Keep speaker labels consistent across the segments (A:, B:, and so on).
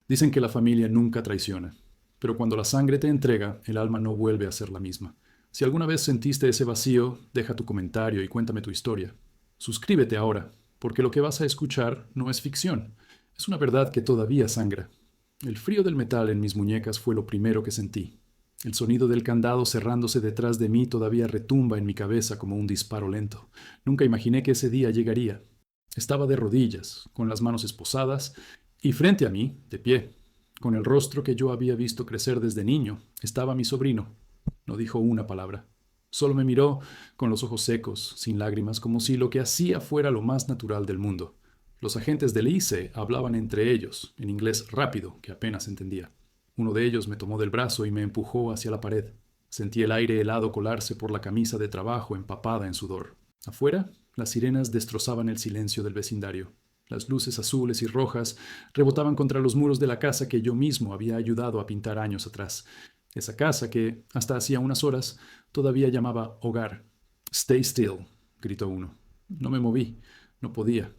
A: Dicen que la familia nunca traiciona, pero cuando la sangre te entrega, el alma no vuelve a ser la misma. Si alguna vez sentiste ese vacío, deja tu comentario y cuéntame tu historia. Suscríbete ahora, porque lo que vas a escuchar no es ficción, es una verdad que todavía sangra. El frío del metal en mis muñecas fue lo primero que sentí. El sonido del candado cerrándose detrás de mí todavía retumba en mi cabeza como un disparo lento. Nunca imaginé que ese día llegaría. Estaba de rodillas, con las manos esposadas, y frente a mí, de pie, con el rostro que yo había visto crecer desde niño, estaba mi sobrino. No dijo una palabra. Solo me miró con los ojos secos, sin lágrimas, como si lo que hacía fuera lo más natural del mundo. Los agentes del ICE hablaban entre ellos, en inglés rápido, que apenas entendía. Uno de ellos me tomó del brazo y me empujó hacia la pared. Sentí el aire helado colarse por la camisa de trabajo empapada en sudor. Afuera, las sirenas destrozaban el silencio del vecindario. Las luces azules y rojas rebotaban contra los muros de la casa que yo mismo había ayudado a pintar años atrás. Esa casa que, hasta hacía unas horas, todavía llamaba hogar. Stay still, gritó uno. No me moví, no podía.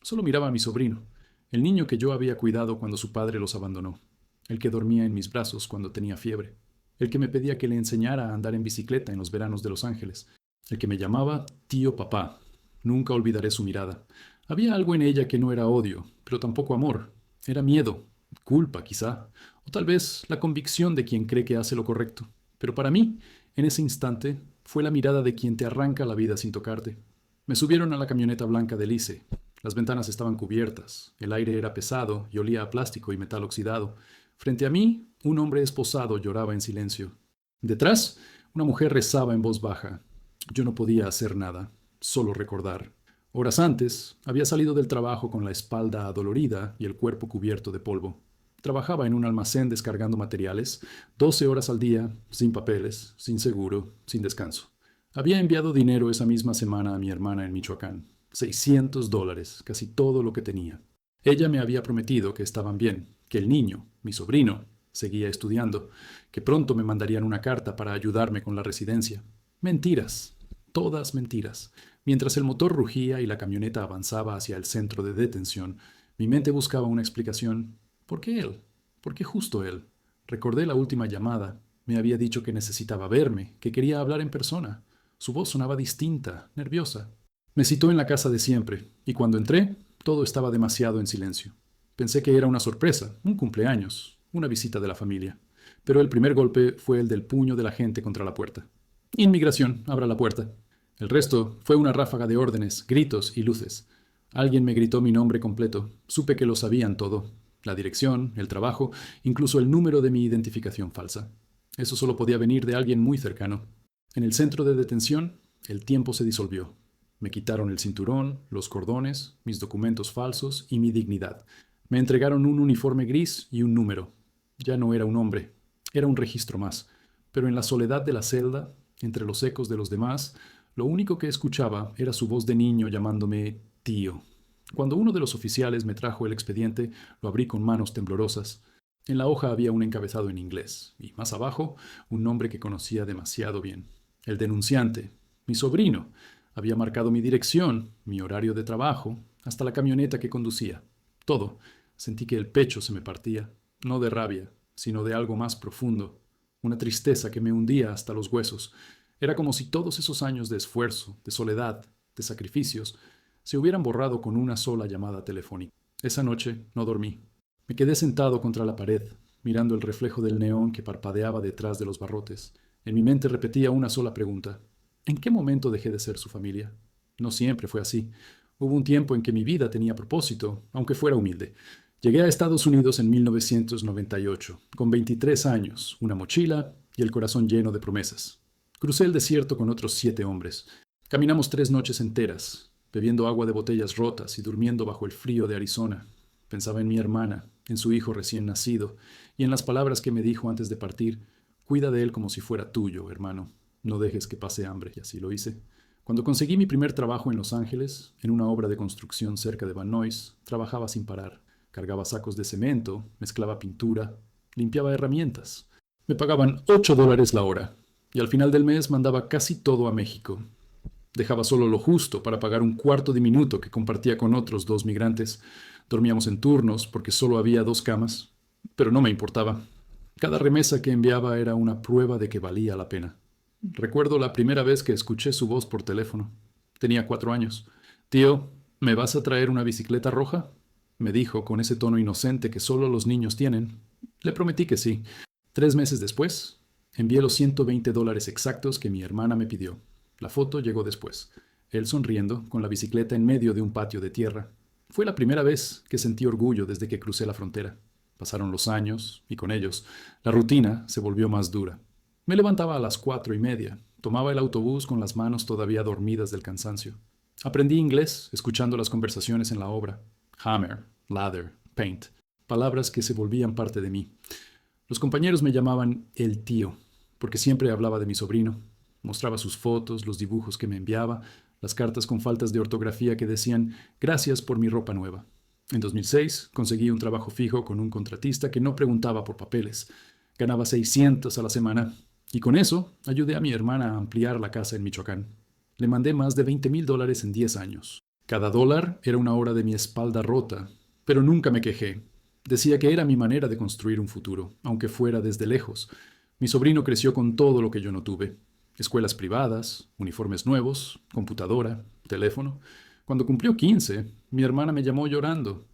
A: Solo miraba a mi sobrino, el niño que yo había cuidado cuando su padre los abandonó, el que dormía en mis brazos cuando tenía fiebre, el que me pedía que le enseñara a andar en bicicleta en los veranos de Los Ángeles, el que me llamaba tío papá. Nunca olvidaré su mirada. Había algo en ella que no era odio, pero tampoco amor. Era miedo, culpa quizá, o tal vez la convicción de quien cree que hace lo correcto. Pero para mí, en ese instante, fue la mirada de quien te arranca la vida sin tocarte. Me subieron a la camioneta blanca de Lice. Las ventanas estaban cubiertas, el aire era pesado y olía a plástico y metal oxidado. Frente a mí, un hombre esposado lloraba en silencio. Detrás, una mujer rezaba en voz baja. Yo no podía hacer nada, solo recordar. Horas antes, había salido del trabajo con la espalda adolorida y el cuerpo cubierto de polvo. Trabajaba en un almacén descargando materiales, 12 horas al día, sin papeles, sin seguro, sin descanso. Había enviado dinero esa misma semana a mi hermana en Michoacán. $600, casi todo lo que tenía. Ella me había prometido que estaban bien, que el niño, mi sobrino, seguía estudiando, que pronto me mandarían una carta para ayudarme con la residencia. Mentiras, todas mentiras. Mientras el motor rugía y la camioneta avanzaba hacia el centro de detención, mi mente buscaba una explicación. ¿Por qué él? ¿Por qué justo él? Recordé la última llamada. Me había dicho que necesitaba verme, que quería hablar en persona. Su voz sonaba distinta, nerviosa. Me citó en la casa de siempre, y cuando entré, todo estaba demasiado en silencio. Pensé que era una sorpresa, un cumpleaños, una visita de la familia. Pero el primer golpe fue el del puño de la gente contra la puerta. Inmigración, abra la puerta. El resto fue una ráfaga de órdenes, gritos y luces. Alguien me gritó mi nombre completo. Supe que lo sabían todo. La dirección, el trabajo, incluso el número de mi identificación falsa. Eso solo podía venir de alguien muy cercano. En el centro de detención, el tiempo se disolvió. Me quitaron el cinturón, los cordones, mis documentos falsos y mi dignidad. Me entregaron un uniforme gris y un número. Ya no era un hombre, era un registro más. Pero en la soledad de la celda, entre los ecos de los demás, lo único que escuchaba era su voz de niño llamándome tío. Cuando uno de los oficiales me trajo el expediente, lo abrí con manos temblorosas. En la hoja había un encabezado en inglés, y más abajo, un nombre que conocía demasiado bien. El denunciante, mi sobrino, había marcado mi dirección, mi horario de trabajo, hasta la camioneta que conducía. Todo. Sentí que el pecho se me partía, no de rabia, sino de algo más profundo, una tristeza que me hundía hasta los huesos. Era como si todos esos años de esfuerzo, de soledad, de sacrificios, se hubieran borrado con una sola llamada telefónica. Esa noche no dormí. Me quedé sentado contra la pared, mirando el reflejo del neón que parpadeaba detrás de los barrotes. En mi mente repetía una sola pregunta. ¿En qué momento dejé de ser su familia? No siempre fue así. Hubo un tiempo en que mi vida tenía propósito, aunque fuera humilde. Llegué a Estados Unidos en 1998, con 23 años, una mochila y el corazón lleno de promesas. Crucé el desierto con otros 7 hombres. Caminamos 3 noches enteras, bebiendo agua de botellas rotas y durmiendo bajo el frío de Arizona. Pensaba en mi hermana, en su hijo recién nacido, y en las palabras que me dijo antes de partir. Cuida de él como si fuera tuyo, hermano. No dejes que pase hambre, y así lo hice. Cuando conseguí mi primer trabajo en Los Ángeles, en una obra de construcción cerca de Van Nuys, trabajaba sin parar. Cargaba sacos de cemento, mezclaba pintura, limpiaba herramientas. Me pagaban $8 la hora, y al final del mes mandaba casi todo a México. Dejaba solo lo justo para pagar un cuarto de minuto que compartía con otros 2 migrantes. Dormíamos en turnos porque solo había 2 camas. pero no me importaba. Cada remesa que enviaba era una prueba de que valía la pena. Recuerdo la primera vez que escuché su voz por teléfono. Tenía 4 años. Tío, ¿me vas a traer una bicicleta roja? Me dijo con ese tono inocente que solo los niños tienen. Le prometí que sí. 3 meses después, envié los $120 exactos que mi hermana me pidió. La foto llegó después. Él sonriendo, con la bicicleta en medio de un patio de tierra. Fue la primera vez que sentí orgullo desde que crucé la frontera. Pasaron los años, y con ellos, la rutina se volvió más dura. Me levantaba a las 4:30, tomaba el autobús con las manos todavía dormidas del cansancio. Aprendí inglés escuchando las conversaciones en la obra. Hammer, ladder, paint, palabras que se volvían parte de mí. Los compañeros me llamaban el tío, porque siempre hablaba de mi sobrino. Mostraba sus fotos, los dibujos que me enviaba, las cartas con faltas de ortografía que decían «Gracias por mi ropa nueva». En 2006 conseguí un trabajo fijo con un contratista que no preguntaba por papeles. Ganaba 600 a la semana y con eso ayudé a mi hermana a ampliar la casa en Michoacán. Le mandé más de $20,000 en 10 años. Cada dólar era una hora de mi espalda rota, pero nunca me quejé. Decía que era mi manera de construir un futuro, aunque fuera desde lejos. Mi sobrino creció con todo lo que yo no tuve. Escuelas privadas, uniformes nuevos, computadora, teléfono. Cuando cumplió 15, mi hermana me llamó llorando.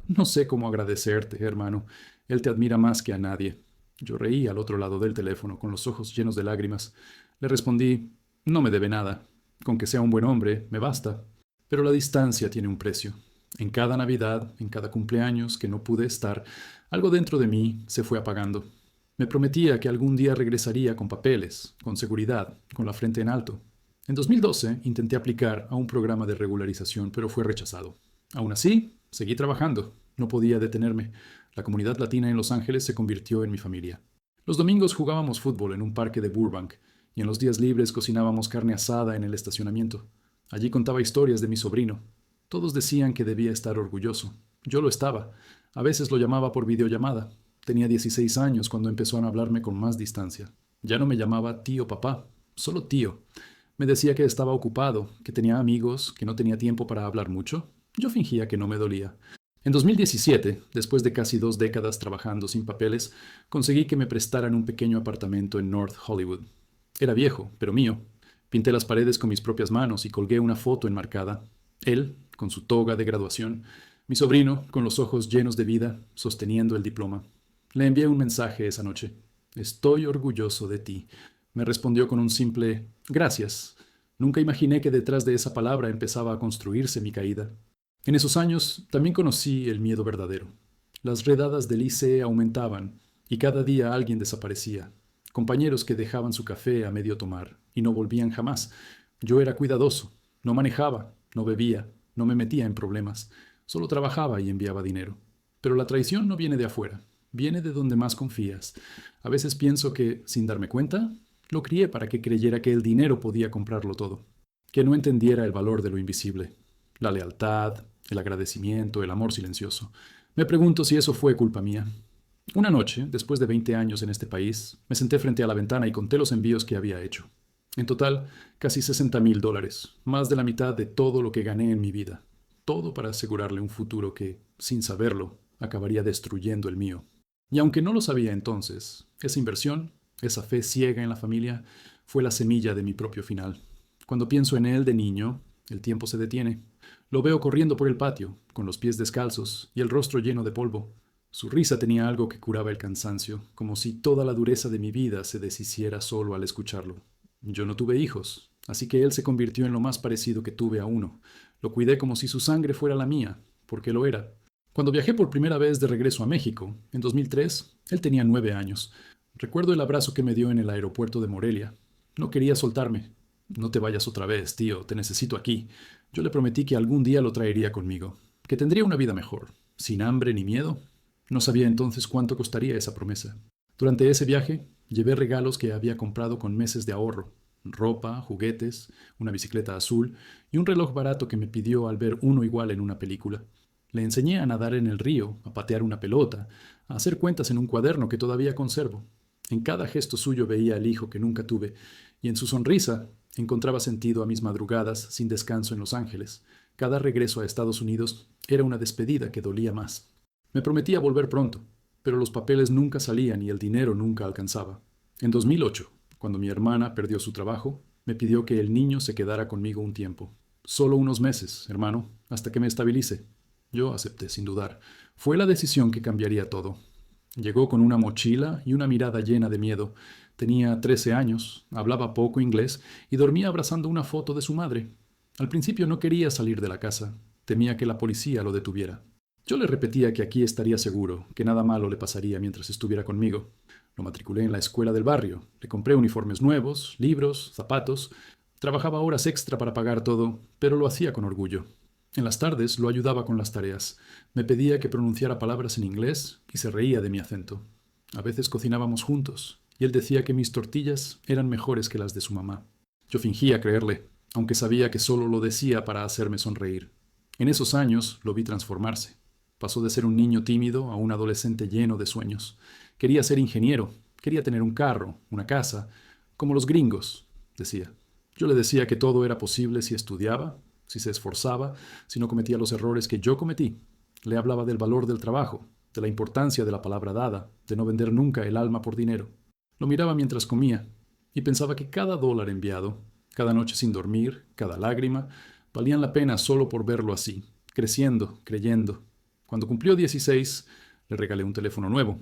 A: No sé cómo agradecerte, hermano. Él te admira más que a nadie. Yo reí al otro lado del teléfono, con los ojos llenos de lágrimas. Le respondí, no me debe nada. Con que sea un buen hombre, me basta. Pero la distancia tiene un precio. En cada Navidad, en cada cumpleaños que no pude estar, algo dentro de mí se fue apagando. Me prometía que algún día regresaría con papeles, con seguridad, con la frente en alto. En 2012 intenté aplicar a un programa de regularización, pero fue rechazado. Aún así, seguí trabajando. No podía detenerme. La comunidad latina en Los Ángeles se convirtió en mi familia. Los domingos jugábamos fútbol en un parque de Burbank y en los días libres cocinábamos carne asada en el estacionamiento. Allí contaba historias de mi sobrino. Todos decían que debía estar orgulloso. Yo lo estaba. A veces lo llamaba por videollamada. Tenía 16 años cuando empezó a hablarme con más distancia. Ya no me llamaba tío papá, solo tío. Me decía que estaba ocupado, que tenía amigos, que no tenía tiempo para hablar mucho. Yo fingía que no me dolía. En 2017, después de casi 2 décadas trabajando sin papeles, conseguí que me prestaran un pequeño apartamento en North Hollywood. Era viejo, pero mío. Pinté las paredes con mis propias manos y colgué una foto enmarcada. Él, con su toga de graduación, mi sobrino, con los ojos llenos de vida, sosteniendo el diploma. Le envié un mensaje esa noche. Estoy orgulloso de ti. Me respondió con un simple gracias. Nunca imaginé que detrás de esa palabra empezaba a construirse mi caída. En esos años también conocí el miedo verdadero. Las redadas del ICE aumentaban y cada día alguien desaparecía. Compañeros que dejaban su café a medio tomar y no volvían jamás. Yo era cuidadoso. No manejaba, no bebía, no me metía en problemas. Solo trabajaba y enviaba dinero. Pero la traición no viene de afuera. Viene de donde más confías. A veces pienso que, sin darme cuenta, lo crié para que creyera que el dinero podía comprarlo todo, que no entendiera el valor de lo invisible, la lealtad, el agradecimiento, el amor silencioso. Me pregunto si eso fue culpa mía. Una noche, después de 20 años en este país, me senté frente a la ventana y conté los envíos que había hecho. En total, casi $60,000, más de la mitad de todo lo que gané en mi vida. Todo para asegurarle un futuro que, sin saberlo, acabaría destruyendo el mío. Y aunque no lo sabía entonces, esa inversión, esa fe ciega en la familia, fue la semilla de mi propio final. Cuando pienso en él de niño, el tiempo se detiene. Lo veo corriendo por el patio, con los pies descalzos y el rostro lleno de polvo. Su risa tenía algo que curaba el cansancio, como si toda la dureza de mi vida se deshiciera solo al escucharlo. Yo no tuve hijos, así que él se convirtió en lo más parecido que tuve a uno. Lo cuidé como si su sangre fuera la mía, porque lo era. Cuando viajé por primera vez de regreso a México, en 2003, él tenía 9 años. Recuerdo el abrazo que me dio en el aeropuerto de Morelia. No quería soltarme. No te vayas otra vez, tío, te necesito aquí. Yo le prometí que algún día lo traería conmigo, que tendría una vida mejor, sin hambre ni miedo. No sabía entonces cuánto costaría esa promesa. Durante ese viaje, llevé regalos que había comprado con meses de ahorro. Ropa, juguetes, una bicicleta azul y un reloj barato que me pidió al ver uno igual en una película. Le enseñé a nadar en el río, a patear una pelota, a hacer cuentas en un cuaderno que todavía conservo. En cada gesto suyo veía al hijo que nunca tuve, y en su sonrisa encontraba sentido a mis madrugadas sin descanso en Los Ángeles. Cada regreso a Estados Unidos era una despedida que dolía más. Me prometía volver pronto, pero los papeles nunca salían y el dinero nunca alcanzaba. En 2008, cuando mi hermana perdió su trabajo, me pidió que el niño se quedara conmigo un tiempo. Solo unos meses, hermano, hasta que me estabilice. Yo acepté sin dudar. Fue la decisión que cambiaría todo. Llegó con una mochila y una mirada llena de miedo. Tenía 13 años, hablaba poco inglés y dormía abrazando una foto de su madre. Al principio no quería salir de la casa. Temía que la policía lo detuviera. Yo le repetía que aquí estaría seguro, que nada malo le pasaría mientras estuviera conmigo. Lo matriculé en la escuela del barrio. Le compré uniformes nuevos, libros, zapatos. Trabajaba horas extra para pagar todo, pero lo hacía con orgullo. En las tardes lo ayudaba con las tareas. Me pedía que pronunciara palabras en inglés y se reía de mi acento. A veces cocinábamos juntos, y él decía que mis tortillas eran mejores que las de su mamá. Yo fingía creerle, aunque sabía que solo lo decía para hacerme sonreír. En esos años lo vi transformarse. Pasó de ser un niño tímido a un adolescente lleno de sueños. Quería ser ingeniero, quería tener un carro, una casa, como los gringos, decía. Yo le decía que todo era posible si estudiaba, si se esforzaba, si no cometía los errores que yo cometí. Le hablaba del valor del trabajo, de la importancia de la palabra dada, de no vender nunca el alma por dinero. Lo miraba mientras comía y pensaba que cada dólar enviado, cada noche sin dormir, cada lágrima, valían la pena solo por verlo así, creciendo, creyendo. Cuando cumplió 16, le regalé un teléfono nuevo.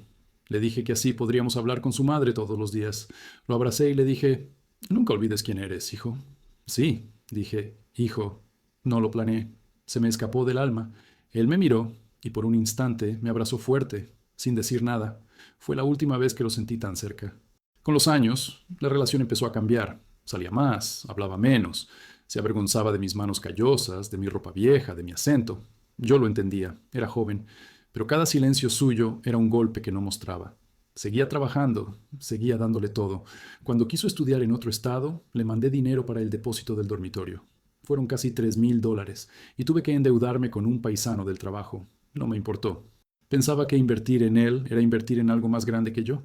A: Le dije que así podríamos hablar con su madre todos los días. Lo abracé y le dije, nunca olvides quién eres, hijo. Sí, dije, hijo. No lo planeé. Se me escapó del alma. Él me miró y por un instante me abrazó fuerte, sin decir nada. Fue la última vez que lo sentí tan cerca. Con los años, la relación empezó a cambiar. Salía más, hablaba menos. Se avergonzaba de mis manos callosas, de mi ropa vieja, de mi acento. Yo lo entendía, era joven, pero cada silencio suyo era un golpe que no mostraba. Seguía trabajando, seguía dándole todo. Cuando quiso estudiar en otro estado, le mandé dinero para el depósito del dormitorio. Fueron casi $3,000 y tuve que endeudarme con un paisano del trabajo. No me importó. Pensaba que invertir en él era invertir en algo más grande que yo.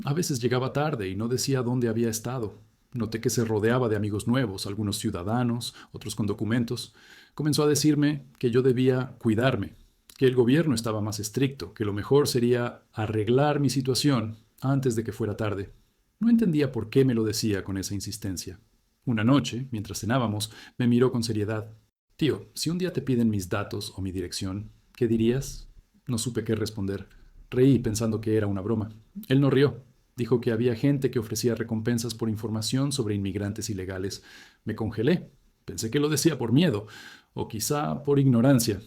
A: A veces llegaba tarde y no decía dónde había estado. Noté que se rodeaba de amigos nuevos, algunos ciudadanos, otros con documentos. Comenzó a decirme que yo debía cuidarme, que el gobierno estaba más estricto, que lo mejor sería arreglar mi situación antes de que fuera tarde. No entendía por qué me lo decía con esa insistencia. Una noche, mientras cenábamos, me miró con seriedad. Tío, si un día te piden mis datos o mi dirección, ¿qué dirías? No supe qué responder. Reí pensando que era una broma. Él no rió. Dijo que había gente que ofrecía recompensas por información sobre inmigrantes ilegales. Me congelé. Pensé que lo decía por miedo, o quizá por ignorancia.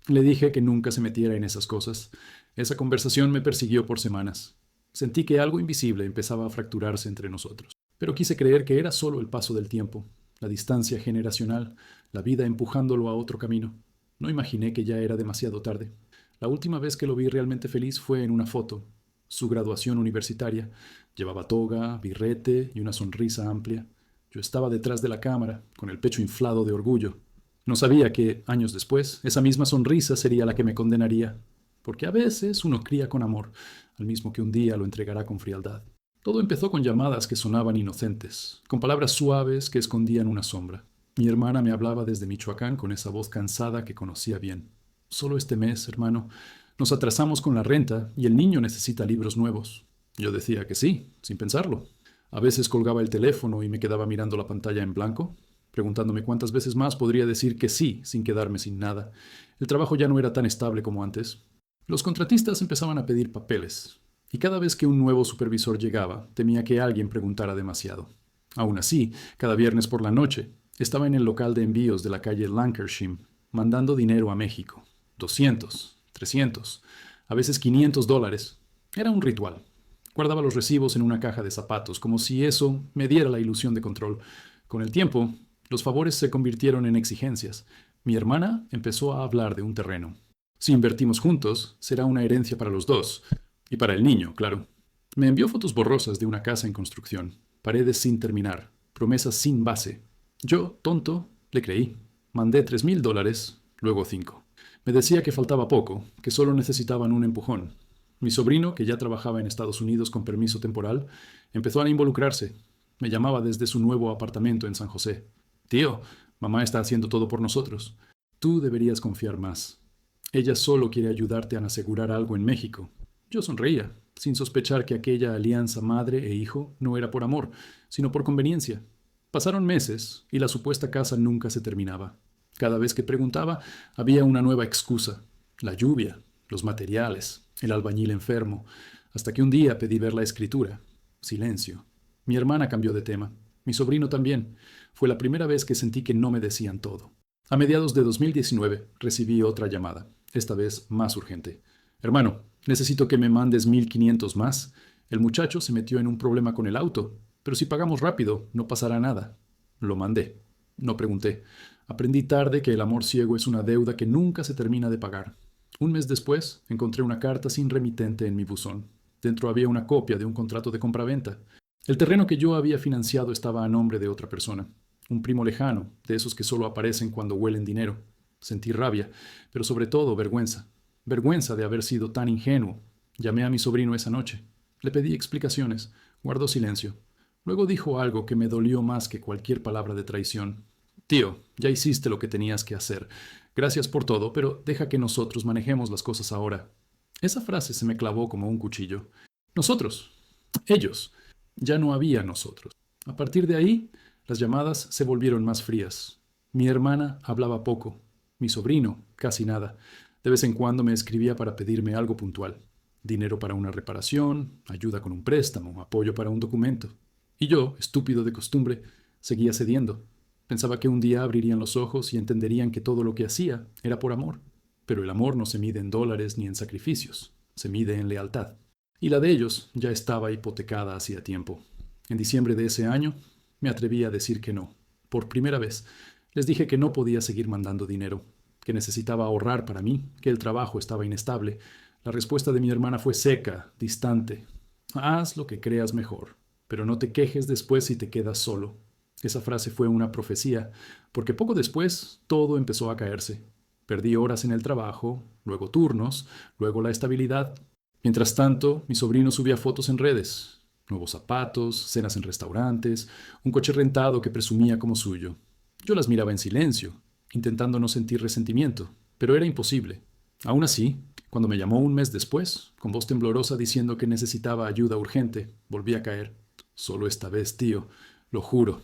A: Le dije que nunca se metiera en esas cosas. Esa conversación me persiguió por semanas. Sentí que algo invisible empezaba a fracturarse entre nosotros. Pero quise creer que era solo el paso del tiempo, la distancia generacional, la vida empujándolo a otro camino. No imaginé que ya era demasiado tarde. La última vez que lo vi realmente feliz fue en una foto. Su graduación universitaria. Llevaba toga, birrete y una sonrisa amplia. Yo estaba detrás de la cámara, con el pecho inflado de orgullo. No sabía que, años después, esa misma sonrisa sería la que me condenaría. Porque a veces uno cría con amor, al mismo que un día lo entregará con frialdad. Todo empezó con llamadas que sonaban inocentes, con palabras suaves que escondían una sombra. Mi hermana me hablaba desde Michoacán con esa voz cansada que conocía bien. Solo este mes, hermano, nos atrasamos con la renta y el niño necesita libros nuevos. Yo decía que sí, sin pensarlo. A veces colgaba el teléfono y me quedaba mirando la pantalla en blanco, preguntándome cuántas veces más podría decir que sí sin quedarme sin nada. El trabajo ya no era tan estable como antes. Los contratistas empezaban a pedir papeles, y cada vez que un nuevo supervisor llegaba, temía que alguien preguntara demasiado. Aún así, cada viernes por la noche, estaba en el local de envíos de la calle Lancashire, mandando dinero a México. 200, 300, a veces $500. Era un ritual. Guardaba los recibos en una caja de zapatos, como si eso me diera la ilusión de control. Con el tiempo, los favores se convirtieron en exigencias. Mi hermana empezó a hablar de un terreno. Si invertimos juntos, será una herencia para los dos. Y para el niño, claro. Me envió fotos borrosas de una casa en construcción, paredes sin terminar, promesas sin base. Yo, tonto, le creí. Mandé $3,000, luego 5. Me decía que faltaba poco, que solo necesitaban un empujón. Mi sobrino, que ya trabajaba en Estados Unidos con permiso temporal, empezó a involucrarse. Me llamaba desde su nuevo apartamento en San José. Tío, mamá está haciendo todo por nosotros. Tú deberías confiar más. Ella solo quiere ayudarte a asegurar algo en México. Yo sonreía, sin sospechar que aquella alianza madre e hijo no era por amor, sino por conveniencia. Pasaron meses y la supuesta casa nunca se terminaba. Cada vez que preguntaba, había una nueva excusa. La lluvia, los materiales, el albañil enfermo, hasta que un día pedí ver la escritura. Silencio. Mi hermana cambió de tema. Mi sobrino también. Fue la primera vez que sentí que no me decían todo. A mediados de 2019 recibí otra llamada, esta vez más urgente. Hermano, necesito que me mandes 1.500 más. El muchacho se metió en un problema con el auto, pero si pagamos rápido, no pasará nada. Lo mandé. No pregunté. Aprendí tarde que el amor ciego es una deuda que nunca se termina de pagar. Un mes después, encontré una carta sin remitente en mi buzón. Dentro había una copia de un contrato de compraventa. El terreno que yo había financiado estaba a nombre de otra persona. Un primo lejano, de esos que solo aparecen cuando huelen dinero. Sentí rabia, pero sobre todo vergüenza. Vergüenza de haber sido tan ingenuo. Llamé a mi sobrino esa noche. Le pedí explicaciones. Guardó silencio. Luego dijo algo que me dolió más que cualquier palabra de traición. Tío, ya hiciste lo que tenías que hacer. Gracias por todo, pero deja que nosotros manejemos las cosas ahora. Esa frase se me clavó como un cuchillo. Nosotros. Ellos. Ya no había nosotros. A partir de ahí, las llamadas se volvieron más frías. Mi hermana hablaba poco. Mi sobrino, casi nada. De vez en cuando me escribía para pedirme algo puntual. Dinero para una reparación, ayuda con un préstamo, apoyo para un documento. Y yo, estúpido de costumbre, seguía cediendo. Pensaba que un día abrirían los ojos y entenderían que todo lo que hacía era por amor. Pero el amor no se mide en dólares ni en sacrificios, se mide en lealtad. Y la de ellos ya estaba hipotecada hacía tiempo. En diciembre de ese año, me atreví a decir que no. Por primera vez, les dije que no podía seguir mandando dinero, que necesitaba ahorrar para mí, que el trabajo estaba inestable. La respuesta de mi hermana fue seca, distante. Haz lo que creas mejor, pero no te quejes después si te quedas solo. Esa frase fue una profecía, porque poco después todo empezó a caerse. Perdí horas en el trabajo, luego turnos, luego la estabilidad. Mientras tanto, mi sobrino subía fotos en redes. Nuevos zapatos, cenas en restaurantes, un coche rentado que presumía como suyo. Yo las miraba en silencio, intentando no sentir resentimiento, pero era imposible. Aún así, cuando me llamó un mes después, con voz temblorosa diciendo que necesitaba ayuda urgente, volví a caer. Solo esta vez, tío, lo juro.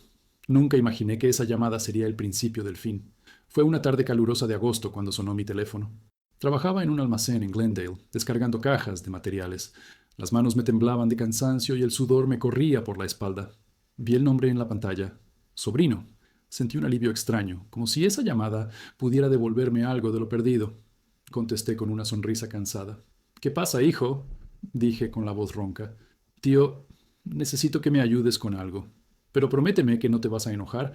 A: Nunca imaginé que esa llamada sería el principio del fin. Fue una tarde calurosa de agosto cuando sonó mi teléfono. Trabajaba en un almacén en Glendale, descargando cajas de materiales. Las manos me temblaban de cansancio y el sudor me corría por la espalda. Vi el nombre en la pantalla. Sobrino. Sentí un alivio extraño, como si esa llamada pudiera devolverme algo de lo perdido. Contesté con una sonrisa cansada. ¿Qué pasa, hijo? Dije con la voz ronca. Tío, necesito que me ayudes con algo. Pero prométeme que no te vas a enojar.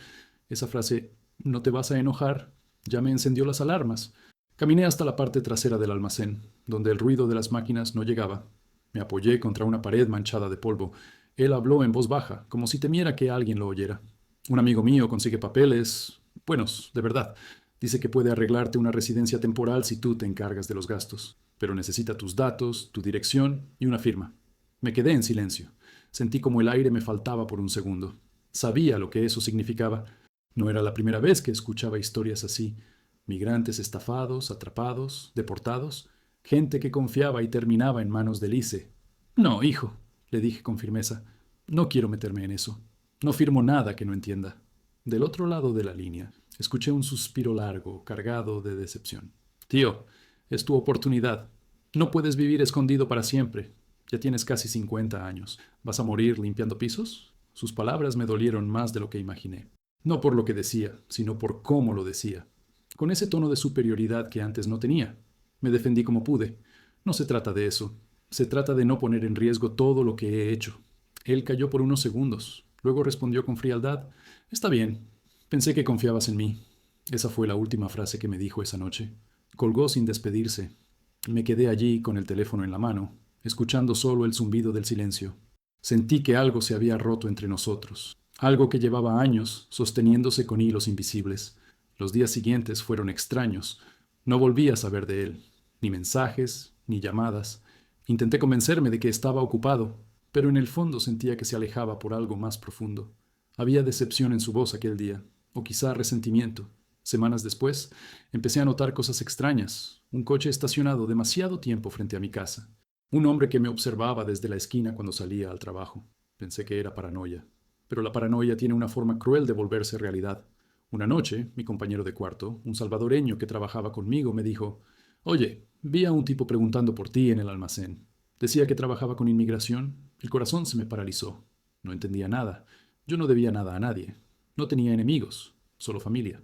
A: Esa frase, no te vas a enojar, ya me encendió las alarmas. Caminé hasta la parte trasera del almacén, donde el ruido de las máquinas no llegaba. Me apoyé contra una pared manchada de polvo. Él habló en voz baja, como si temiera que alguien lo oyera. Un amigo mío consigue papeles, buenos, de verdad. Dice que puede arreglarte una residencia temporal si tú te encargas de los gastos. Pero necesita tus datos, tu dirección y una firma. Me quedé en silencio. Sentí como el aire me faltaba por un segundo. Sabía lo que eso significaba. No era la primera vez que escuchaba historias así. Migrantes estafados, atrapados, deportados. Gente que confiaba y terminaba en manos del ICE. No, hijo, le dije con firmeza. No quiero meterme en eso. No firmo nada que no entienda. Del otro lado de la línea, escuché un suspiro largo, cargado de decepción. Tío, es tu oportunidad. No puedes vivir escondido para siempre. Ya tienes casi 50 años. ¿Vas a morir limpiando pisos? Sus palabras me dolieron más de lo que imaginé. No por lo que decía, sino por cómo lo decía. Con ese tono de superioridad que antes no tenía. Me defendí como pude. No se trata de eso. Se trata de no poner en riesgo todo lo que he hecho. Él cayó por unos segundos. Luego respondió con frialdad. Está bien. Pensé que confiabas en mí. Esa fue la última frase que me dijo esa noche. Colgó sin despedirse. Me quedé allí con el teléfono en la mano, escuchando solo el zumbido del silencio. Sentí que algo se había roto entre nosotros, algo que llevaba años sosteniéndose con hilos invisibles. Los días siguientes fueron extraños. No volví a saber de él, ni mensajes, ni llamadas. Intenté convencerme de que estaba ocupado, pero en el fondo sentía que se alejaba por algo más profundo. Había decepción en su voz aquel día, o quizá resentimiento. Semanas después, empecé a notar cosas extrañas. Un coche estacionado demasiado tiempo frente a mi casa. Un hombre que me observaba desde la esquina cuando salía al trabajo. Pensé que era paranoia. Pero la paranoia tiene una forma cruel de volverse realidad. Una noche, mi compañero de cuarto, un salvadoreño que trabajaba conmigo, me dijo: «Oye, vi a un tipo preguntando por ti en el almacén. Decía que trabajaba con inmigración». El corazón se me paralizó. No entendía nada. Yo no debía nada a nadie. No tenía enemigos, solo familia.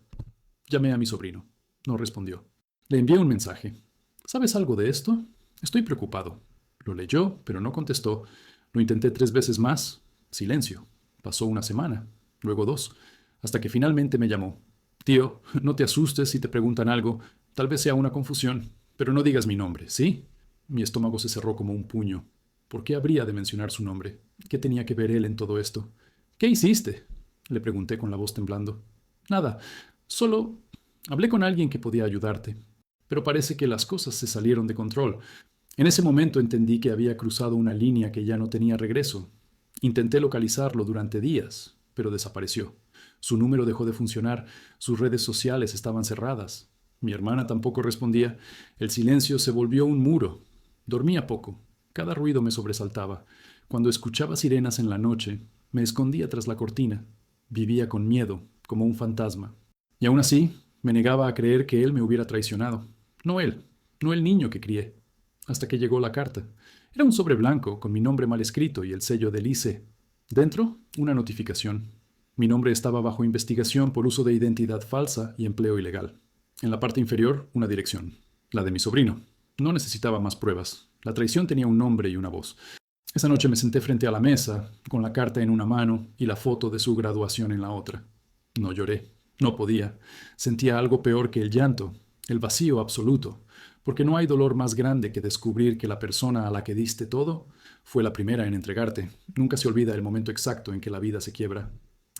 A: Llamé a mi sobrino. No respondió. Le envié un mensaje. «¿Sabes algo de esto? Estoy preocupado». Lo leyó, pero no contestó. Lo intenté 3 veces más. Silencio. Pasó una semana, luego 2, hasta que finalmente me llamó. «Tío, no te asustes si te preguntan algo. Tal vez sea una confusión, pero no digas mi nombre, ¿sí?» Mi estómago se cerró como un puño. ¿Por qué habría de mencionar su nombre? ¿Qué tenía que ver él en todo esto? «¿Qué hiciste?», le pregunté con la voz temblando. «Nada, solo hablé con alguien que podía ayudarte. Pero parece que las cosas se salieron de control. En ese momento entendí que había cruzado una línea que ya no tenía regreso. Intenté localizarlo durante días, pero desapareció. Su número dejó de funcionar, sus redes sociales estaban cerradas. Mi hermana tampoco respondía. El silencio se volvió un muro. Dormía poco. Cada ruido me sobresaltaba. Cuando escuchaba sirenas en la noche, me escondía tras la cortina. Vivía con miedo, como un fantasma. Y aún así, me negaba a creer que él me hubiera traicionado. No él, no el niño que crié. Hasta que llegó la carta. Era un sobre blanco con mi nombre mal escrito y el sello del ICE. Dentro, una notificación. Mi nombre estaba bajo investigación por uso de identidad falsa y empleo ilegal. En la parte inferior, una dirección. La de mi sobrino. No necesitaba más pruebas. La traición tenía un nombre y una voz. Esa noche me senté frente a la mesa, con la carta en una mano y la foto de su graduación en la otra. No lloré. No podía. Sentía algo peor que el llanto, el vacío absoluto, porque no hay dolor más grande que descubrir que la persona a la que diste todo fue la primera en entregarte. Nunca se olvida el momento exacto en que la vida se quiebra.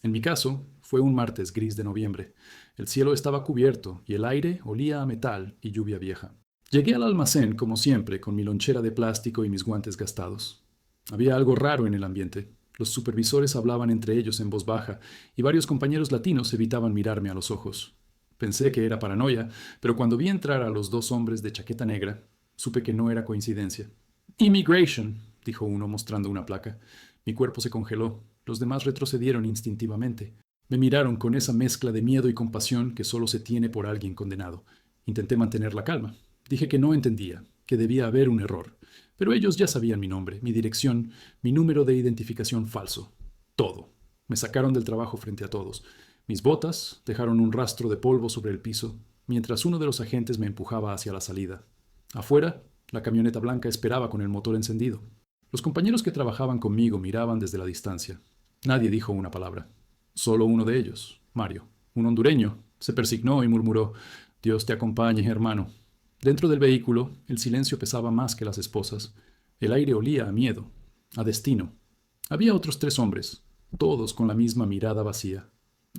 A: En mi caso, fue un martes gris de noviembre. El cielo estaba cubierto y el aire olía a metal y lluvia vieja. Llegué al almacén, como siempre, con mi lonchera de plástico y mis guantes gastados. Había algo raro en el ambiente. Los supervisores hablaban entre ellos en voz baja y varios compañeros latinos evitaban mirarme a los ojos. Pensé que era paranoia, pero cuando vi entrar a los 2 hombres de chaqueta negra, supe que no era coincidencia. «Immigration», dijo uno mostrando una placa. Mi cuerpo se congeló. Los demás retrocedieron instintivamente. Me miraron con esa mezcla de miedo y compasión que solo se tiene por alguien condenado. Intenté mantener la calma. Dije que no entendía, que debía haber un error. Pero ellos ya sabían mi nombre, mi dirección, mi número de identificación falso. Todo. Me sacaron del trabajo frente a todos. Mis botas dejaron un rastro de polvo sobre el piso, mientras uno de los agentes me empujaba hacia la salida. Afuera, la camioneta blanca esperaba con el motor encendido. Los compañeros que trabajaban conmigo miraban desde la distancia. Nadie dijo una palabra. Solo uno de ellos, Mario, un hondureño, se persignó y murmuró: «Dios te acompañe, hermano». Dentro del vehículo, el silencio pesaba más que las esposas. El aire olía a miedo, a destino. Había otros 3 hombres, todos con la misma mirada vacía.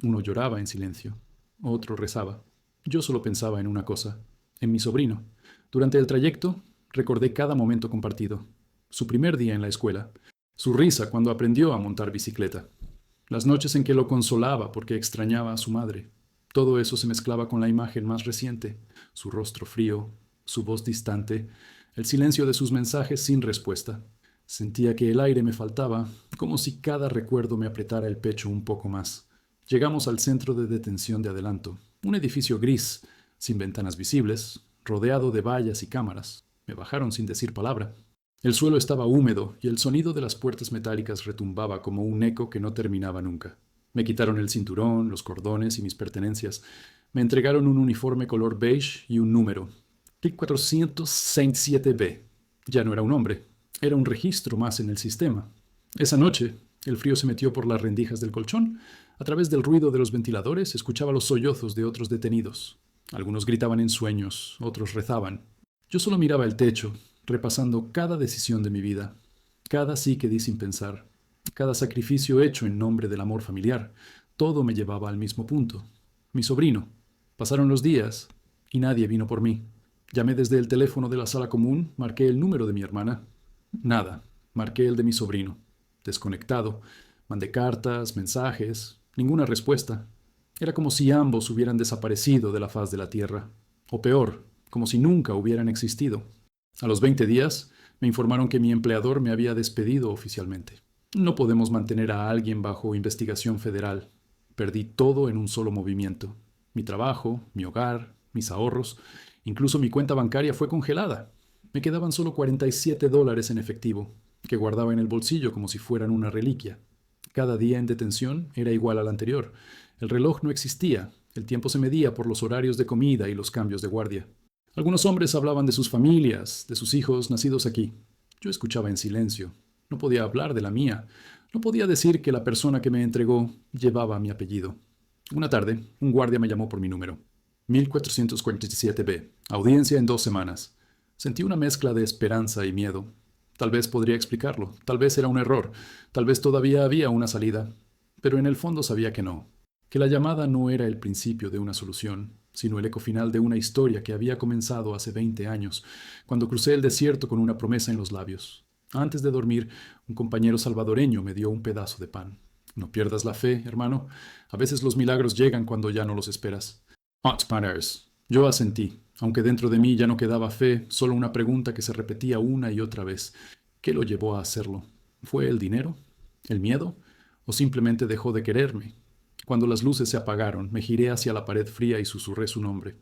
A: Uno lloraba en silencio, otro rezaba. Yo solo pensaba en una cosa, en mi sobrino. Durante el trayecto, recordé cada momento compartido. Su primer día en la escuela, su risa cuando aprendió a montar bicicleta, las noches en que lo consolaba porque extrañaba a su madre. Todo eso se mezclaba con la imagen más reciente, su rostro frío, su voz distante, el silencio de sus mensajes sin respuesta. Sentía que el aire me faltaba, como si cada recuerdo me apretara el pecho un poco más. Llegamos al centro de detención de Adelanto, un edificio gris, sin ventanas visibles, rodeado de vallas y cámaras. Me bajaron sin decir palabra. El suelo estaba húmedo y el sonido de las puertas metálicas retumbaba como un eco que no terminaba nunca. Me quitaron el cinturón, los cordones y mis pertenencias. Me entregaron un uniforme color beige y un número. TIC 467B. Ya no era un hombre, era un registro más en el sistema. Esa noche, el frío se metió por las rendijas del colchón. A través del ruido de los ventiladores escuchaba los sollozos de otros detenidos. Algunos gritaban en sueños, otros rezaban. Yo solo miraba el techo, repasando cada decisión de mi vida, cada sí que di sin pensar, cada sacrificio hecho en nombre del amor familiar. Todo me llevaba al mismo punto. Mi sobrino. Pasaron los días y nadie vino por mí. Llamé desde el teléfono de la sala común, marqué el número de mi hermana. Nada. Marqué el de mi sobrino. Desconectado. Mandé cartas, mensajes. Ninguna respuesta. Era como si ambos hubieran desaparecido de la faz de la tierra. O peor, como si nunca hubieran existido. A los 20 días, Me informaron que mi empleador me había despedido oficialmente. No podemos mantener a alguien bajo investigación federal. Perdí todo en un solo movimiento. Mi trabajo, mi hogar, mis ahorros, incluso mi cuenta bancaria fue congelada. Me quedaban solo $47 en efectivo, que guardaba en el bolsillo como si fueran una reliquia. Cada día en detención era igual al anterior. El reloj no existía. El tiempo se medía por los horarios de comida y los cambios de guardia. Algunos hombres hablaban de sus familias, de sus hijos nacidos aquí. Yo escuchaba en silencio. No podía hablar de la mía. No podía decir que la persona que me entregó llevaba mi apellido. Una tarde, un guardia me llamó por mi número. 1447B. Audiencia en 2 semanas. Sentí una mezcla de esperanza y miedo. Tal vez podría explicarlo. Tal vez era un error. Tal vez todavía había una salida. Pero en el fondo sabía que no. Que la llamada no era el principio de una solución, sino el eco final de una historia que había comenzado hace 20 años, cuando crucé el desierto con una promesa en los labios. Antes de dormir, un compañero salvadoreño me dio un pedazo de pan. No pierdas la fe, hermano. A veces los milagros llegan cuando ya no los esperas. Spanners. Yo asentí, aunque dentro de mí ya no quedaba fe, solo una pregunta que se repetía una y otra vez. ¿Qué lo llevó a hacerlo? ¿Fue el dinero? ¿El miedo? ¿O simplemente dejó de quererme? Cuando las luces se apagaron, me giré hacia la pared fría y susurré su nombre.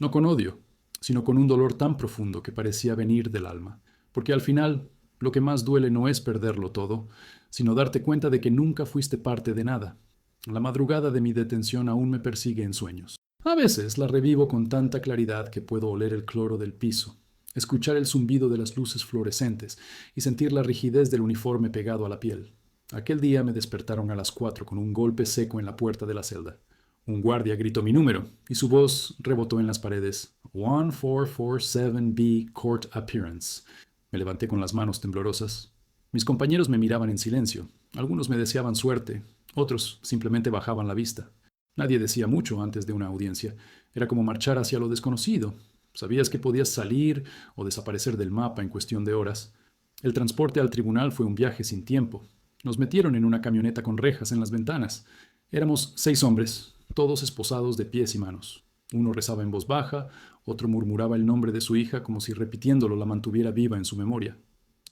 A: No con odio, sino con un dolor tan profundo que parecía venir del alma. Porque al final, lo que más duele no es perderlo todo, sino darte cuenta de que nunca fuiste parte de nada. La madrugada de mi detención aún me persigue en sueños. A veces la revivo con tanta claridad que puedo oler el cloro del piso, escuchar el zumbido de las luces fluorescentes y sentir la rigidez del uniforme pegado a la piel. Aquel día me despertaron a las 4 con un golpe seco en la puerta de la celda. Un guardia gritó mi número y su voz rebotó en las paredes. 1447B Court Appearance. Me levanté con las manos temblorosas. Mis compañeros me miraban en silencio. Algunos me deseaban suerte, otros simplemente bajaban la vista. Nadie decía mucho antes de una audiencia. Era como marchar hacia lo desconocido. Sabías que podías salir o desaparecer del mapa en cuestión de horas. El transporte al tribunal fue un viaje sin tiempo. Nos metieron en una camioneta con rejas en las ventanas. Éramos 6 hombres, todos esposados de pies y manos. Uno rezaba en voz baja, otro murmuraba el nombre de su hija como si repitiéndolo la mantuviera viva en su memoria.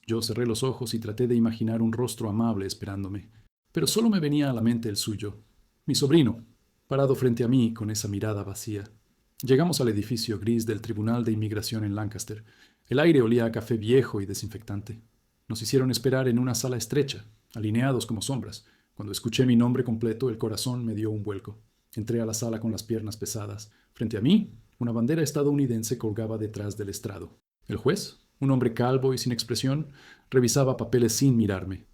A: Yo cerré los ojos y traté de imaginar un rostro amable esperándome. Pero solo me venía a la mente el suyo, mi sobrino, parado frente a mí con esa mirada vacía. Llegamos al edificio gris del Tribunal de Inmigración en Lancaster. El aire olía a café viejo y desinfectante. Nos hicieron esperar en una sala estrecha, alineados como sombras. Cuando escuché mi nombre completo, el corazón me dio un vuelco. Entré a la sala con las piernas pesadas. Frente a mí, una bandera estadounidense colgaba detrás del estrado. El juez, un hombre calvo y sin expresión, revisaba papeles sin mirarme.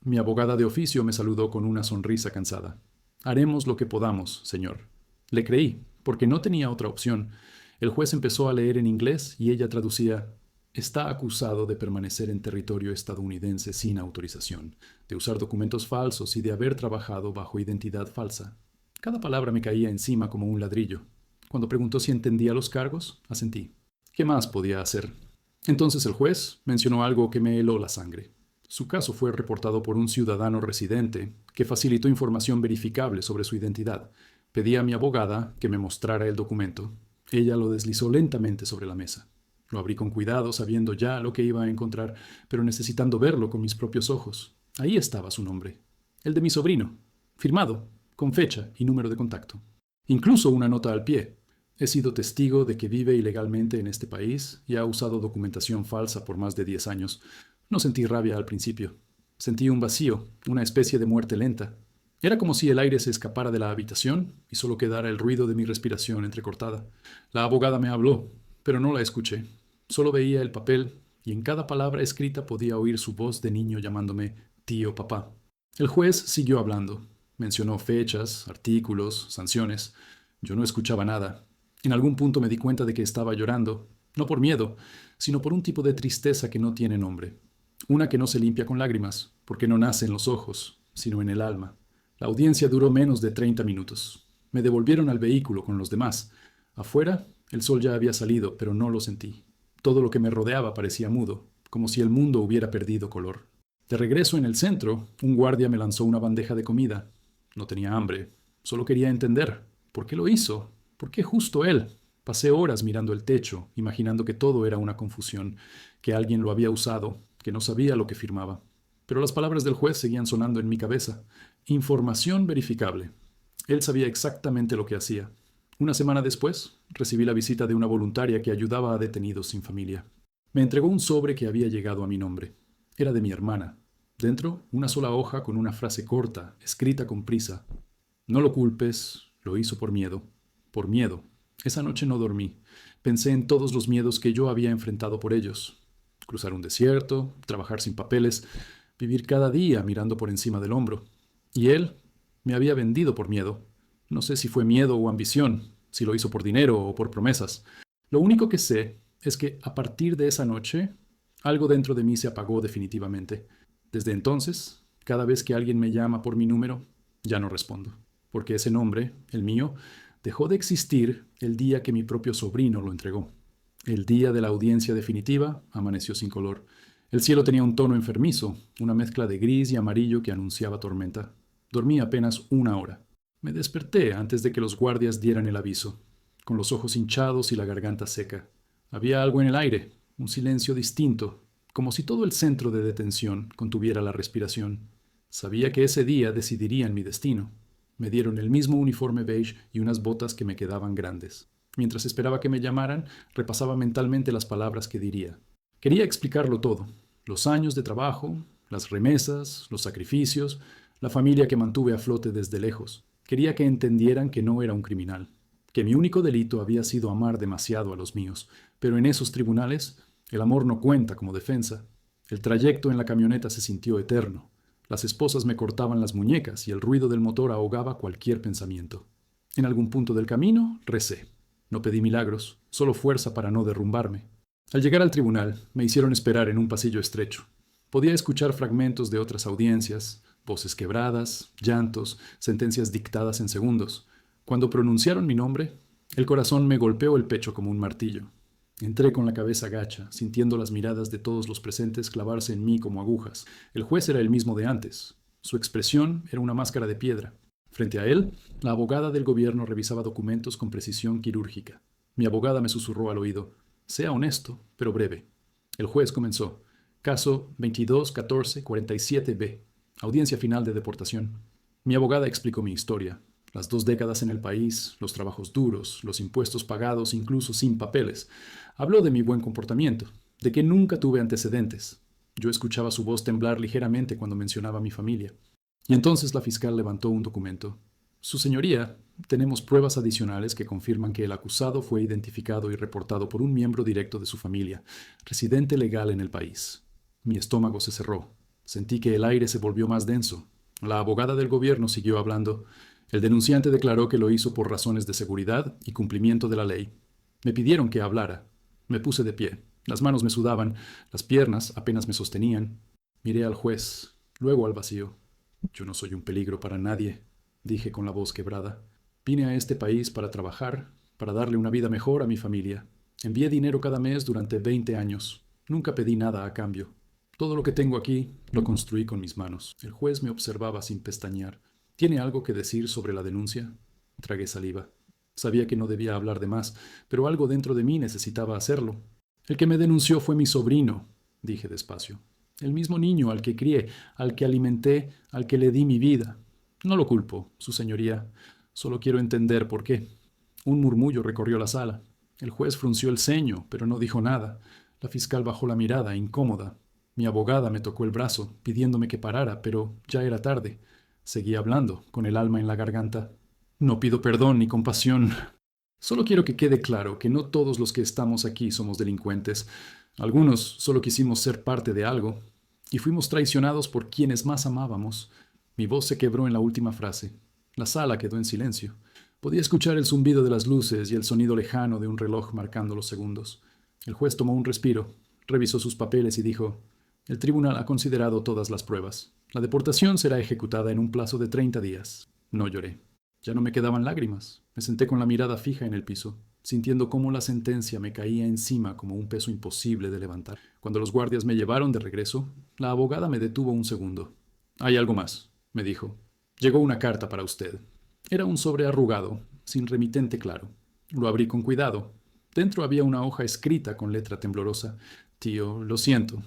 A: Mi abogada de oficio me saludó con una sonrisa cansada. Haremos lo que podamos, señor. Le creí, porque no tenía otra opción. El juez empezó a leer en inglés y ella traducía: está acusado de permanecer en territorio estadounidense sin autorización, de usar documentos falsos y de haber trabajado bajo identidad falsa. Cada palabra me caía encima como un ladrillo. Cuando preguntó si entendía los cargos, asentí. ¿Qué más podía hacer? Entonces el juez mencionó algo que me heló la sangre. Su caso fue reportado por un ciudadano residente que facilitó información verificable sobre su identidad. Pedí a mi abogada que me mostrara el documento. Ella lo deslizó lentamente sobre la mesa. Lo abrí con cuidado, sabiendo ya lo que iba a encontrar, pero necesitando verlo con mis propios ojos. Ahí estaba su nombre, el de mi sobrino, firmado, con fecha y número de contacto. Incluso una nota al pie. He sido testigo de que vive ilegalmente en este país y ha usado documentación falsa por más de 10 años. No sentí rabia al principio. Sentí un vacío, una especie de muerte lenta. Era como si el aire se escapara de la habitación y solo quedara el ruido de mi respiración entrecortada. La abogada me habló, pero no la escuché. Solo veía el papel y en cada palabra escrita podía oír su voz de niño llamándome tío papá. El juez siguió hablando. Mencionó fechas, artículos, sanciones. Yo no escuchaba nada. En algún punto me di cuenta de que estaba llorando, no por miedo, sino por un tipo de tristeza que no tiene nombre. Una que no se limpia con lágrimas, porque no nace en los ojos, sino en el alma. La audiencia duró menos de 30 minutos. Me devolvieron al vehículo con los demás. Afuera, el sol ya había salido, pero no lo sentí. Todo lo que me rodeaba parecía mudo, como si el mundo hubiera perdido color. De regreso en el centro, un guardia me lanzó una bandeja de comida. No tenía hambre, solo quería entender. ¿Por qué lo hizo? ¿Por qué justo él? Pasé horas mirando el techo, imaginando que todo era una confusión, que alguien lo había usado, que no sabía lo que firmaba. Pero las palabras del juez seguían sonando en mi cabeza. Información verificable. Él sabía exactamente lo que hacía. Una semana después, recibí la visita de una voluntaria que ayudaba a detenidos sin familia. Me entregó un sobre que había llegado a mi nombre. Era de mi hermana. Dentro, una sola hoja con una frase corta, escrita con prisa. No lo culpes, lo hizo por miedo. Por miedo. Esa noche no dormí. Pensé en todos los miedos que yo había enfrentado por ellos. Cruzar un desierto, trabajar sin papeles, vivir cada día mirando por encima del hombro. Y él me había vendido por miedo. No sé si fue miedo o ambición, si lo hizo por dinero o por promesas. Lo único que sé es que a partir de esa noche, algo dentro de mí se apagó definitivamente. Desde entonces, cada vez que alguien me llama por mi número, ya no respondo, porque ese nombre, el mío, dejó de existir el día que mi propio sobrino lo entregó. El día de la audiencia definitiva amaneció sin color. El cielo tenía un tono enfermizo, una mezcla de gris y amarillo que anunciaba tormenta. Dormí apenas una hora. Me desperté antes de que los guardias dieran el aviso, con los ojos hinchados y la garganta seca. Había algo en el aire, un silencio distinto, como si todo el centro de detención contuviera la respiración. Sabía que ese día decidirían mi destino. Me dieron el mismo uniforme beige y unas botas que me quedaban grandes. Mientras esperaba que me llamaran, repasaba mentalmente las palabras que diría. Quería explicarlo todo: los años de trabajo, las remesas, los sacrificios, la familia que mantuve a flote desde lejos. Quería que entendieran que no era un criminal, que mi único delito había sido amar demasiado a los míos, pero en esos tribunales el amor no cuenta como defensa. El trayecto en la camioneta se sintió eterno. Las esposas me cortaban las muñecas y el ruido del motor ahogaba cualquier pensamiento. En algún punto del camino recé. No pedí milagros, solo fuerza para no derrumbarme. Al llegar al tribunal, me hicieron esperar en un pasillo estrecho. Podía escuchar fragmentos de otras audiencias, voces quebradas, llantos, sentencias dictadas en segundos. Cuando pronunciaron mi nombre, el corazón me golpeó el pecho como un martillo. Entré con la cabeza gacha, sintiendo las miradas de todos los presentes clavarse en mí como agujas. El juez era el mismo de antes. Su expresión era una máscara de piedra. Frente a él, la abogada del gobierno revisaba documentos con precisión quirúrgica. Mi abogada me susurró al oído: sea honesto, pero breve. El juez comenzó. Caso 22-14-47B. Audiencia final de deportación. Mi abogada explicó mi historia. Las 2 décadas en el país, los trabajos duros, los impuestos pagados incluso sin papeles. Habló de mi buen comportamiento, de que nunca tuve antecedentes. Yo escuchaba su voz temblar ligeramente cuando mencionaba a mi familia. Y entonces la fiscal levantó un documento. Su señoría, tenemos pruebas adicionales que confirman que el acusado fue identificado y reportado por un miembro directo de su familia, residente legal en el país. Mi estómago se cerró. Sentí que el aire se volvió más denso. La abogada del gobierno siguió hablando. El denunciante declaró que lo hizo por razones de seguridad y cumplimiento de la ley. Me pidieron que hablara. Me puse de pie. Las manos me sudaban, las piernas apenas me sostenían. Miré al juez, luego al vacío. Yo no soy un peligro para nadie, dije con la voz quebrada. Vine a este país para trabajar, para darle una vida mejor a mi familia. Envié dinero cada mes durante 20 años. Nunca pedí nada a cambio. Todo lo que tengo aquí lo construí con mis manos. El juez me observaba sin pestañear. ¿Tiene algo que decir sobre la denuncia? Tragué saliva. Sabía que no debía hablar de más, pero algo dentro de mí necesitaba hacerlo. El que me denunció fue mi sobrino, dije despacio. El mismo niño al que crié, al que alimenté, al que le di mi vida. No lo culpo, su señoría. Solo quiero entender por qué. Un murmullo recorrió la sala. El juez frunció el ceño, pero no dijo nada. La fiscal bajó la mirada, incómoda. Mi abogada me tocó el brazo, pidiéndome que parara, pero ya era tarde. Seguí hablando, con el alma en la garganta. No pido perdón ni compasión. Solo quiero que quede claro que no todos los que estamos aquí somos delincuentes. Algunos solo quisimos ser parte de algo, y fuimos traicionados por quienes más amábamos. Mi voz se quebró en la última frase. La sala quedó en silencio. Podía escuchar el zumbido de las luces y el sonido lejano de un reloj marcando los segundos. El juez tomó un respiro, revisó sus papeles y dijo: el tribunal ha considerado todas las pruebas. La deportación será ejecutada en un plazo de 30 días. No lloré. Ya no me quedaban lágrimas. Me senté con la mirada fija en el piso, sintiendo cómo la sentencia me caía encima como un peso imposible de levantar. Cuando los guardias me llevaron de regreso, la abogada me detuvo un segundo. Hay algo más, me dijo. Llegó una carta para usted. Era un sobre arrugado, sin remitente claro. Lo abrí con cuidado. Dentro había una hoja escrita con letra temblorosa. Tío, lo siento.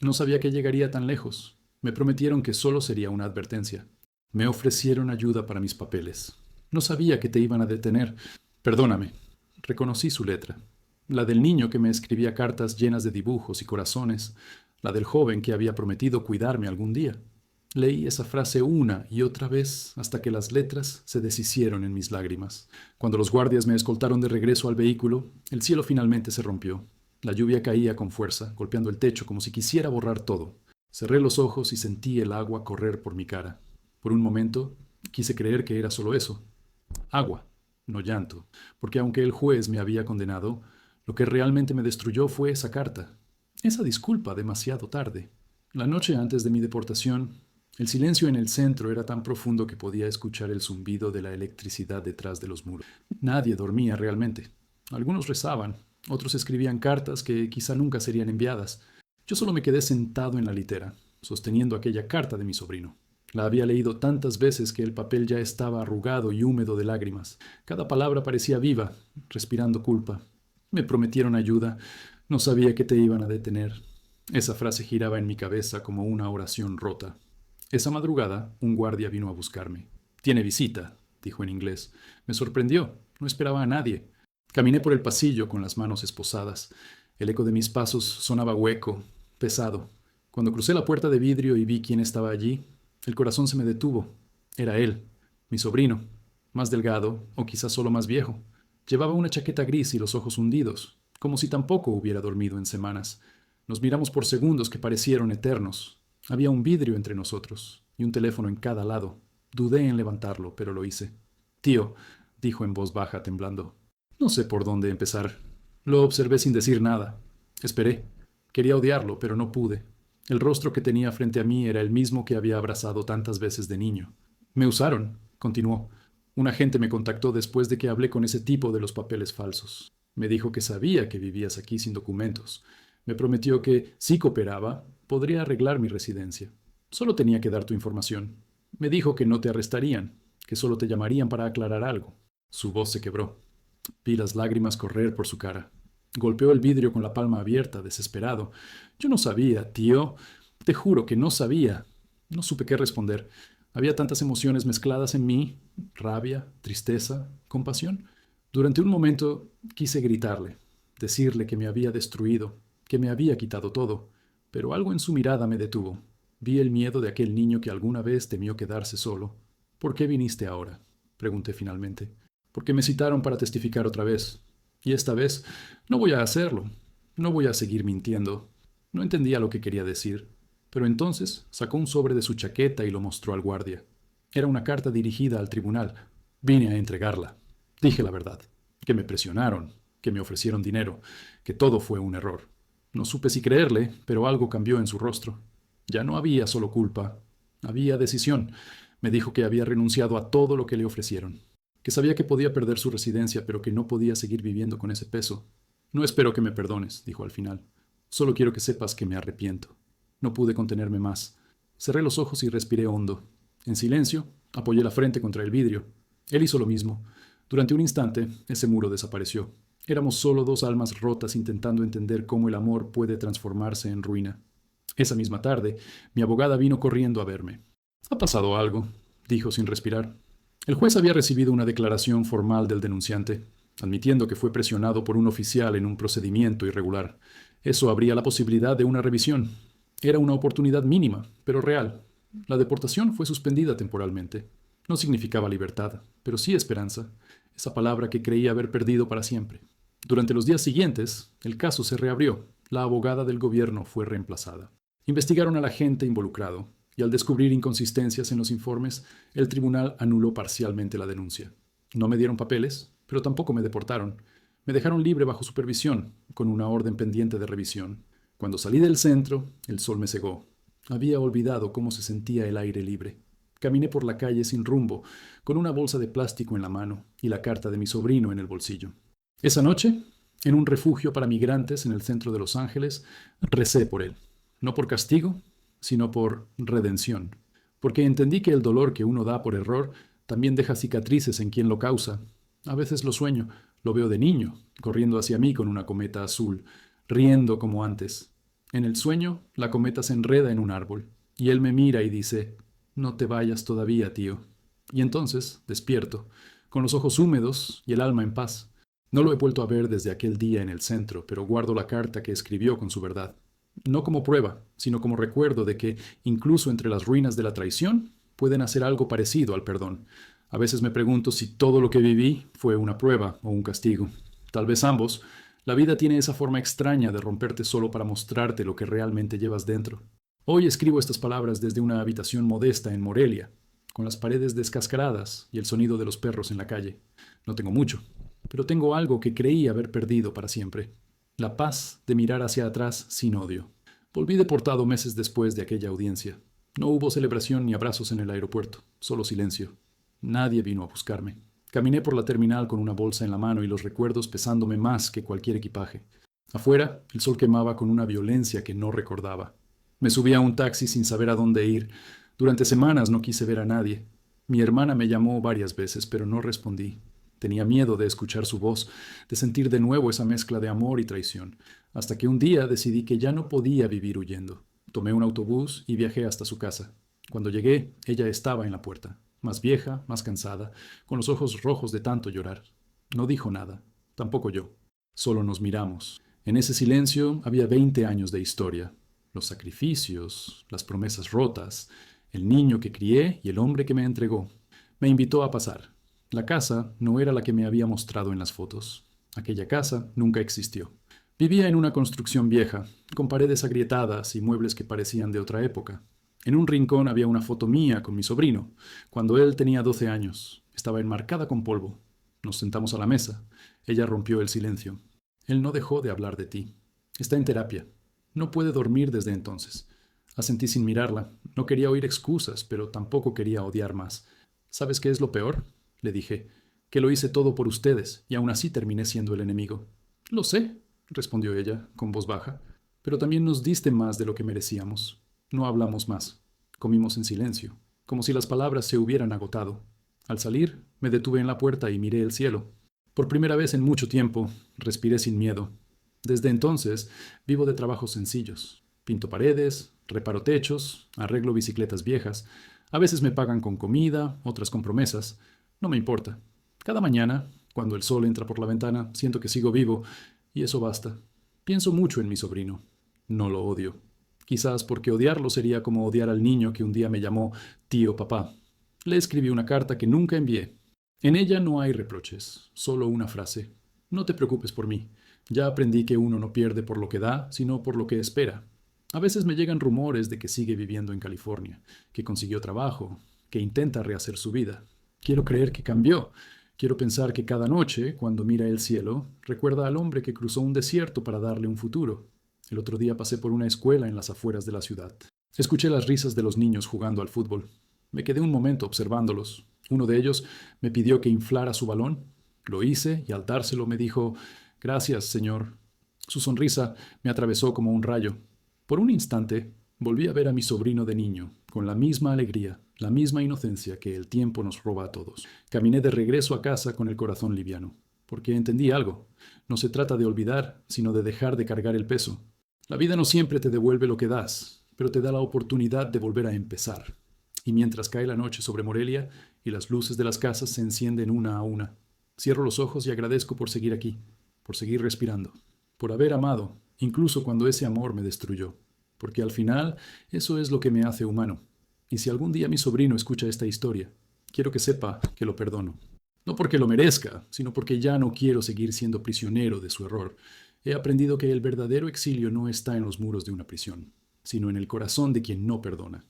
A: No sabía que llegaría tan lejos. Me prometieron que solo sería una advertencia. Me ofrecieron ayuda para mis papeles. No sabía que te iban a detener. Perdóname. Reconocí su letra. La del niño que me escribía cartas llenas de dibujos y corazones. La del joven que había prometido cuidarme algún día. Leí esa frase una y otra vez hasta que las letras se deshicieron en mis lágrimas. Cuando los guardias me escoltaron de regreso al vehículo, el cielo finalmente se rompió. La lluvia caía con fuerza, golpeando el techo como si quisiera borrar todo. Cerré los ojos y sentí el agua correr por mi cara. Por un momento quise creer que era solo eso. Agua, no llanto, porque aunque el juez me había condenado, lo que realmente me destruyó fue esa carta. Esa disculpa demasiado tarde. La noche antes de mi deportación, el silencio en el centro era tan profundo que podía escuchar el zumbido de la electricidad detrás de los muros. Nadie dormía realmente. Algunos rezaban, otros escribían cartas que quizá nunca serían enviadas. Yo solo me quedé sentado en la litera, sosteniendo aquella carta de mi sobrino. La había leído tantas veces que el papel ya estaba arrugado y húmedo de lágrimas. Cada palabra parecía viva, respirando culpa. Me prometieron ayuda. No sabía que te iban a detener. Esa frase giraba en mi cabeza como una oración rota. Esa madrugada, un guardia vino a buscarme. «Tiene visita», dijo en inglés. Me sorprendió. No esperaba a nadie. Caminé por el pasillo con las manos esposadas. El eco de mis pasos sonaba hueco, pesado. Cuando crucé la puerta de vidrio y vi quién estaba allí, el corazón se me detuvo. Era él, mi sobrino, más delgado o quizás solo más viejo. Llevaba una chaqueta gris y los ojos hundidos, como si tampoco hubiera dormido en semanas. Nos miramos por segundos que parecieron eternos. Había un vidrio entre nosotros y un teléfono en cada lado. Dudé en levantarlo, pero lo hice. «Tío», dijo en voz baja, temblando. No sé por dónde empezar. Lo observé sin decir nada. Esperé. Quería odiarlo, pero no pude. El rostro que tenía frente a mí era el mismo que había abrazado tantas veces de niño. «Me usaron», continuó. «Un agente me contactó después de que hablé con ese tipo de los papeles falsos. Me dijo que sabía que vivías aquí sin documentos. Me prometió que, si cooperaba, podría arreglar mi residencia. Solo tenía que dar tu información. Me dijo que no te arrestarían, que solo te llamarían para aclarar algo». Su voz se quebró. Vi las lágrimas correr por su cara. Golpeó el vidrio con la palma abierta, desesperado. Yo no sabía, tío. Te juro que no sabía. No supe qué responder. Había tantas emociones mezcladas en mí: rabia, tristeza, compasión. Durante un momento quise gritarle, decirle que me había destruido, que me había quitado todo, pero algo en su mirada me detuvo. Vi el miedo de aquel niño que alguna vez temió quedarse solo. «¿Por qué viniste ahora?», pregunté finalmente. «Porque me citaron para testificar otra vez. Y esta vez no voy a hacerlo. No voy a seguir mintiendo». No entendía lo que quería decir, pero entonces sacó un sobre de su chaqueta y lo mostró al guardia. Era una carta dirigida al tribunal. Vine a entregarla. Dije la verdad, que me presionaron, que me ofrecieron dinero, que todo fue un error. No supe si creerle, pero algo cambió en su rostro. Ya no había solo culpa, había decisión. Me dijo que había renunciado a todo lo que le ofrecieron, que sabía que podía perder su residencia, pero que no podía seguir viviendo con ese peso. «No espero que me perdones», dijo al final. «Solo quiero que sepas que me arrepiento». No pude contenerme más. Cerré los ojos y respiré hondo. En silencio, apoyé la frente contra el vidrio. Él hizo lo mismo. Durante un instante, ese muro desapareció. Éramos solo dos almas rotas intentando entender cómo el amor puede transformarse en ruina. Esa misma tarde, mi abogada vino corriendo a verme. «Ha pasado algo», dijo sin respirar. El juez había recibido una declaración formal del denunciante, admitiendo que fue presionado por un oficial en un procedimiento irregular. Eso abría la posibilidad de una revisión. Era una oportunidad mínima, pero real. La deportación fue suspendida temporalmente. No significaba libertad, pero sí esperanza, esa palabra que creía haber perdido para siempre. Durante los días siguientes, el caso se reabrió. La abogada del gobierno fue reemplazada. Investigaron al agente involucrado, y al descubrir inconsistencias en los informes, el tribunal anuló parcialmente la denuncia. No me dieron papeles, pero tampoco me deportaron. Me dejaron libre bajo supervisión, con una orden pendiente de revisión. Cuando salí del centro, el sol me cegó. Había olvidado cómo se sentía el aire libre. Caminé por la calle sin rumbo, con una bolsa de plástico en la mano y la carta de mi sobrino en el bolsillo. Esa noche, en un refugio para migrantes en el centro de Los Ángeles, recé por él. No por castigo, sino por redención. Porque entendí que el dolor que uno da por error también deja cicatrices en quien lo causa. A veces lo sueño, Lo veo de niño, corriendo hacia mí con una cometa azul, riendo como antes. En el sueño, la cometa se enreda en un árbol, y él me mira y dice, no te vayas todavía, tío. Y entonces, despierto, con los ojos húmedos y el alma en paz. No lo he vuelto a ver desde aquel día en el centro, pero guardo la carta que escribió con su verdad. No como prueba, sino como recuerdo de que, incluso entre las ruinas de la traición, pueden hacer algo parecido al perdón. A veces me pregunto si todo lo que viví fue una prueba o un castigo. Tal vez ambos. La vida tiene esa forma extraña de romperte solo para mostrarte lo que realmente llevas dentro. Hoy escribo estas palabras desde una habitación modesta en Morelia, con las paredes descascaradas y el sonido de los perros en la calle. No tengo mucho, pero tengo algo que creí haber perdido para siempre. La paz de mirar hacia atrás sin odio. Volví deportado meses después de aquella audiencia. No hubo celebración ni abrazos en el aeropuerto, solo silencio. Nadie vino a buscarme. Caminé por la terminal con una bolsa en la mano y los recuerdos pesándome más que cualquier equipaje. Afuera, el sol quemaba con una violencia que no recordaba. Me subí a un taxi sin saber a dónde ir. Durante semanas no quise ver a nadie. Mi hermana me llamó varias veces, pero no respondí. Tenía miedo de escuchar su voz, de sentir de nuevo esa mezcla de amor y traición, hasta que un día decidí que ya no podía vivir huyendo. Tomé un autobús y viajé hasta su casa. Cuando llegué, ella estaba en la puerta, más vieja, más cansada, con los ojos rojos de tanto llorar. No dijo nada, tampoco yo. Solo nos miramos. En ese silencio había 20 años de historia. Los sacrificios, las promesas rotas, el niño que crié y el hombre que me entregó. Me invitó a pasar. La casa no era la que me había mostrado en las fotos. Aquella casa nunca existió. Vivía en una construcción vieja, con paredes agrietadas y muebles que parecían de otra época. En un rincón había una foto mía con mi sobrino, cuando él tenía 12 años. Estaba enmarcada con polvo. Nos sentamos a la mesa. Ella rompió el silencio. Él no dejó de hablar de ti. Está en terapia. No puede dormir desde entonces. Asentí sin mirarla. No quería oír excusas, pero tampoco quería odiar más. ¿Sabes qué es lo peor? Le dije, que lo hice todo por ustedes, y aún así terminé siendo el enemigo. Lo sé, respondió ella, con voz baja, pero también nos diste más de lo que merecíamos. No hablamos más. Comimos en silencio, como si las palabras se hubieran agotado. Al salir, me detuve en la puerta y miré el cielo. Por primera vez en mucho tiempo, respiré sin miedo. Desde entonces, vivo de trabajos sencillos. Pinto paredes, reparo techos, arreglo bicicletas viejas. A veces me pagan con comida, otras con promesas. No me importa. Cada mañana, cuando el sol entra por la ventana, siento que sigo vivo, y eso basta. Pienso mucho en mi sobrino. No lo odio. Quizás porque odiarlo sería como odiar al niño que un día me llamó tío papá. Le escribí una carta que nunca envié. En ella no hay reproches, solo una frase. No te preocupes por mí. Ya aprendí que uno no pierde por lo que da, sino por lo que espera. A veces me llegan rumores de que sigue viviendo en California, que consiguió trabajo, que intenta rehacer su vida. Quiero creer que cambió. Quiero pensar que cada noche, cuando mira el cielo, recuerda al hombre que cruzó un desierto para darle un futuro. El otro día pasé por una escuela en las afueras de la ciudad. Escuché las risas de los niños jugando al fútbol. Me quedé un momento observándolos. Uno de ellos me pidió que inflara su balón. Lo hice y al dárselo me dijo, «Gracias, señor». Su sonrisa me atravesó como un rayo. Por un instante volví a ver a mi sobrino de niño, con la misma alegría, la misma inocencia que el tiempo nos roba a todos. Caminé de regreso a casa con el corazón liviano, porque entendí algo. No se trata de olvidar, sino de dejar de cargar el peso. La vida no siempre te devuelve lo que das, pero te da la oportunidad de volver a empezar. Y mientras cae la noche sobre Morelia y las luces de las casas se encienden una a una, cierro los ojos y agradezco por seguir aquí, por seguir respirando, por haber amado, incluso cuando ese amor me destruyó. Porque al final eso es lo que me hace humano. Y si algún día mi sobrino escucha esta historia, quiero que sepa que lo perdono. No porque lo merezca, sino porque ya no quiero seguir siendo prisionero de su error. He aprendido que el verdadero exilio no está en los muros de una prisión, sino en el corazón de quien no perdona.